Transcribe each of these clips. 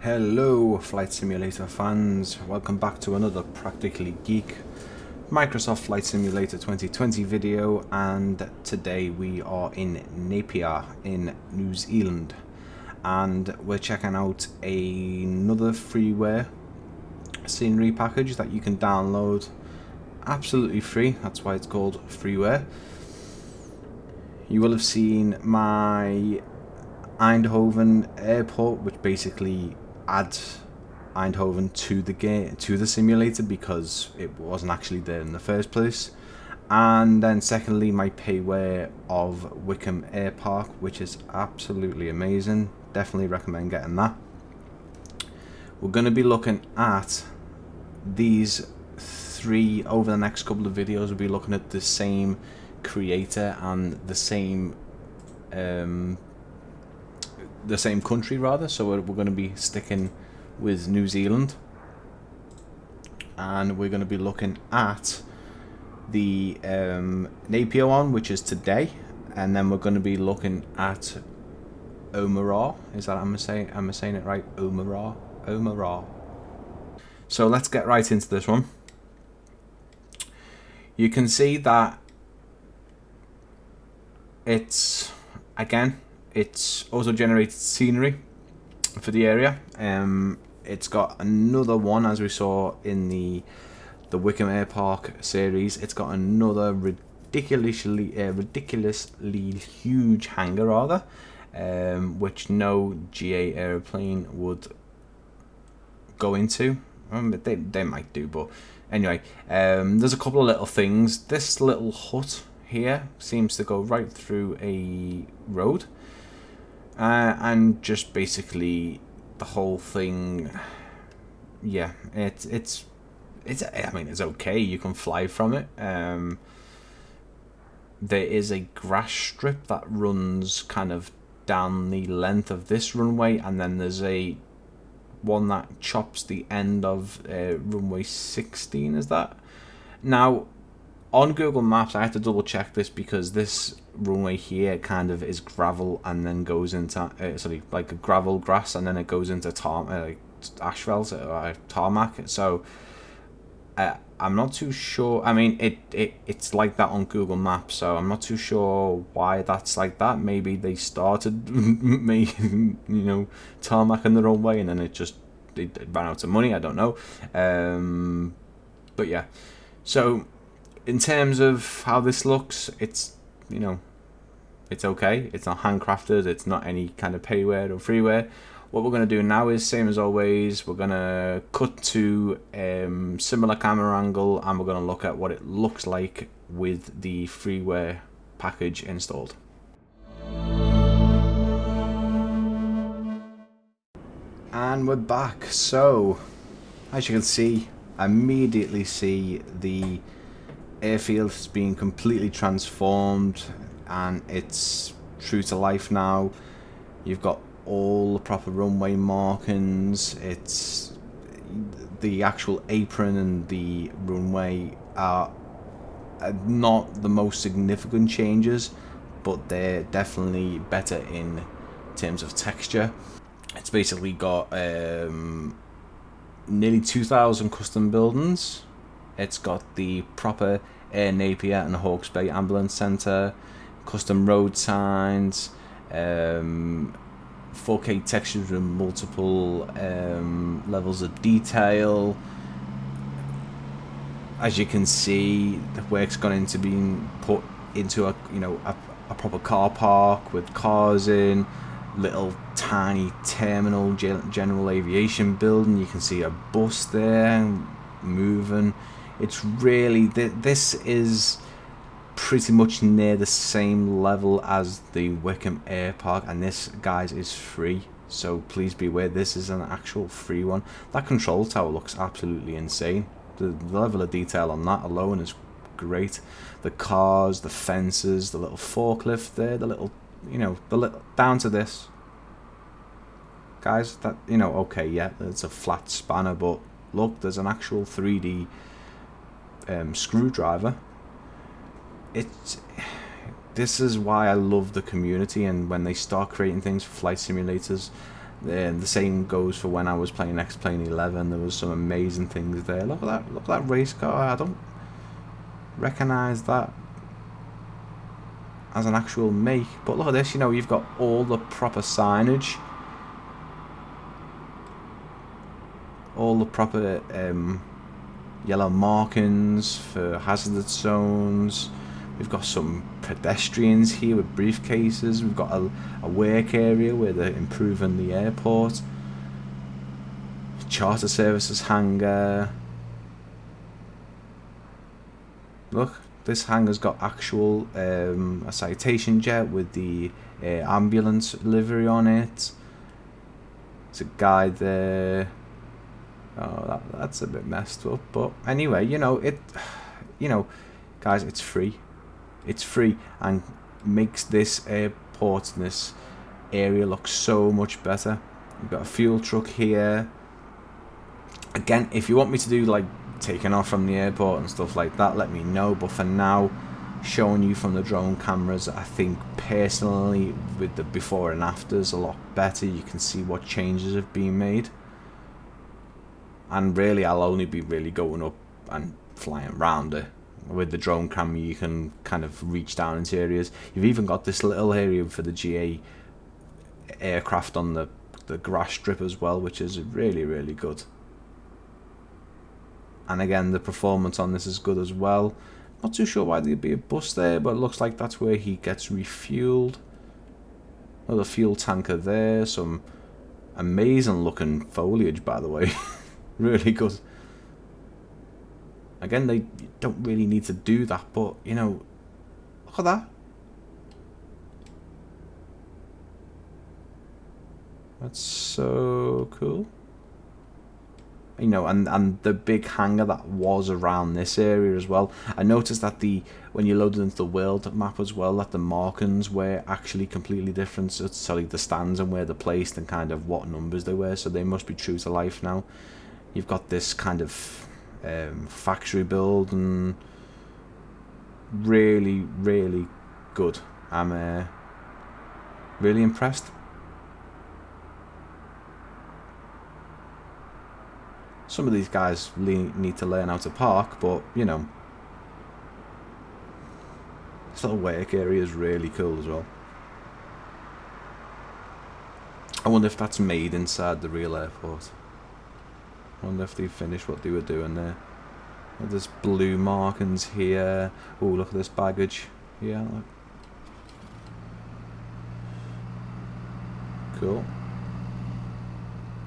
Hello Flight Simulator fans, welcome back to another Practically Geek Microsoft Flight Simulator 2020 video, and today we are in Napier in New Zealand and we're checking out another freeware scenery package that you can download absolutely free. That's why it's called Freeware. You will have seen my Eindhoven Airport, which basically adds Eindhoven to the game, to the simulator, because it wasn't actually there in the first place. And then secondly, my payware of Wickham Air Park, which is absolutely amazing. Definitely recommend getting that. We're going to be looking at these three over the next couple of videos. We'll be looking at the same creator and the same country rather. So we're going to be sticking with New Zealand, and we're going to be looking at the Napier one, which is today, and then we're going to be looking at Omaha. Is that am I saying it right? Omaha. So let's get right into this one. You can see that it's auto-generated scenery for the area. It's got another one, as we saw in the Wickham Air Park series. It's got another ridiculously huge hangar rather, which no GA airplane would go into. They might do, but anyway, there's a couple of little things. This little hut here seems to go right through a road, and just basically the whole thing. Yeah, it's I mean, it's okay. You can fly from it. There is a grass strip that runs kind of down the length of this runway, and then there's a one that chops the end of runway 16. Is that now? On Google Maps, I had to double check this because this runway here kind of is gravel and then goes into like a gravel grass, and then it goes into asphalt or tarmac. So I'm not too sure. I mean, it's like that on Google Maps, so I'm not too sure why that's like that. Maybe they started tarmac in the wrong way, and then it ran out of money. I don't know. But yeah, so in terms of how this looks, it's it's okay. It's not handcrafted. It's not any kind of payware or freeware. What we're going to do now is, same as always, we're going to cut to similar camera angle, and we're going to look at what it looks like with the freeware package installed. And we're back. So as you can see, I immediately see the airfield has been completely transformed, and it's true to life now. You've got all the proper runway markings. It's the actual apron and the runway are not the most significant changes, but they're definitely better in terms of texture. It's basically got nearly 2,000 custom buildings. It's got the proper Air Napier and Hawke's Bay Ambulance Centre, custom road signs, 4K textures with multiple levels of detail. As you can see, the work's gone into being put into a proper car park with cars in, little tiny terminal general aviation building. You can see a bus there moving. It's really, this is pretty much near the same level as the Wickham Air Park, and this, guys, is free, so please be aware this is an actual free one. That control tower looks absolutely insane. The level of detail on that alone is great. The cars, the fences, the little forklift there, the little down to this, guys, that okay, yeah, it's a flat spanner, but look, there's an actual 3D screwdriver. This is why I love the community, and when they start creating things for flight simulators, And the same goes for when I was playing X-Plane 11. There was some amazing things there. Look at that race car. I don't recognise that as an actual make, but look at this. You know, you've got all the proper signage, all the proper yellow markings for hazard zones. We've got some pedestrians here with briefcases. We've got a work area where they're improving the airport. Charter services hangar. Look, this hangar's got actual a citation jet with the ambulance livery on it. There's a guy there. Oh, that's a bit messed up, but anyway, you know, guys, it's free. It's free and makes this airport, this area, look so much better. We've got a fuel truck here. Again, if you want me to do like taking off from the airport and stuff like that, let me know. But for now, showing you from the drone cameras, I think personally with the before and afters a lot better. You can see what changes have been made. And really, I'll only be really going up and flying around it. With the drone camera, you can kind of reach down into areas. You've even got this little area for the GA aircraft on the grass strip as well, which is really, really good. And again, the performance on this is good as well. Not too sure why there'd be a bus there, but it looks like that's where he gets refueled. Another fuel tanker there. Some amazing looking foliage, by the way. Really good. Again, they don't really need to do that, but you know, look at that. That's so cool. You know, and the big hangar that was around this area as well. I noticed that when you loaded into the world map as well, that the markings were actually completely different. So it's like the stands and where they're placed and kind of what numbers they were. So they must be true to life now. You've got this kind of factory build and really, really good. I'm really impressed. Some of these guys need to learn how to park, but you know, this little work area is really cool as well. I wonder if that's made inside the real airport. I wonder if they finished what they were doing there. There's blue markings here. Oh, look at this baggage. Yeah, look. Cool.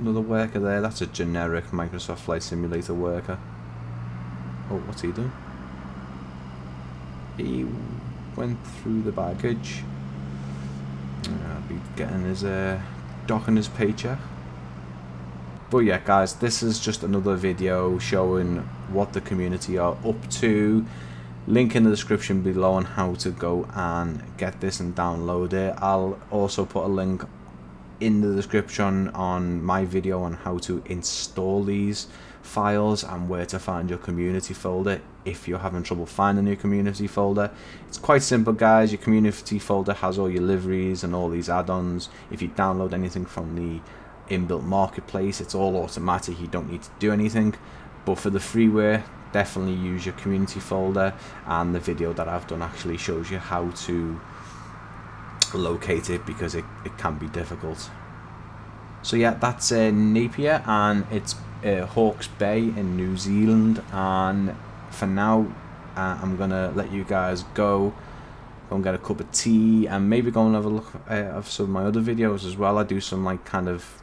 Another worker there. That's a generic Microsoft Flight Simulator worker. Oh, what's he doing? He went through the baggage. I'll be getting his docking his paycheck. But yeah, guys, this is just another video showing what the community are up to. Link in the description below on how to go and get this and download it. I'll also put a link in the description on my video on how to install these files and where to find your community folder if you're having trouble finding your community folder. It's quite simple, guys. Your community folder has all your liveries and all these add-ons. If you download anything from the inbuilt marketplace, it's all automatic. You don't need to do anything. But for the freeware, definitely use your community folder, and the video that I've done actually shows you how to locate it because it can be difficult. So yeah, that's Napier, and it's Hawke's Bay in New Zealand. And for now, I'm gonna let you guys go and get a cup of tea and maybe go and have a look at some of my other videos as well. I do some like kind of,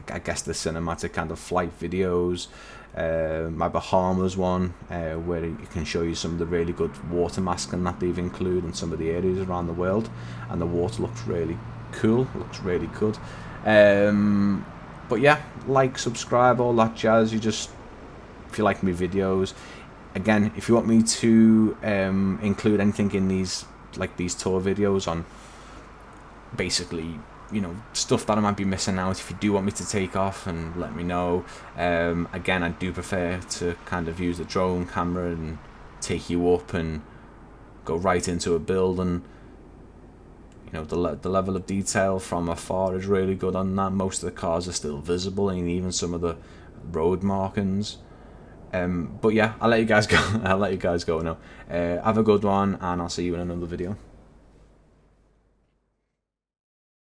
I guess, the cinematic kind of flight videos. My Bahamas one, where it can show you some of the really good water masking that they've included in some of the areas around the world, and the water looks really cool, looks really good. But yeah, like, subscribe, all that jazz. If you like my videos, again, if you want me to include anything in these, like these tour videos on basically, you know, stuff that I might be missing out, if you do want me to take off, and let me know. Again, I do prefer to kind of use the drone camera and take you up and go right into a building. You know, the level of detail from afar is really good on that. Most of the cars are still visible, and even some of the road markings. But yeah, I'll let you guys go. I'll let you guys go now. Have a good one, and I'll see you in another video.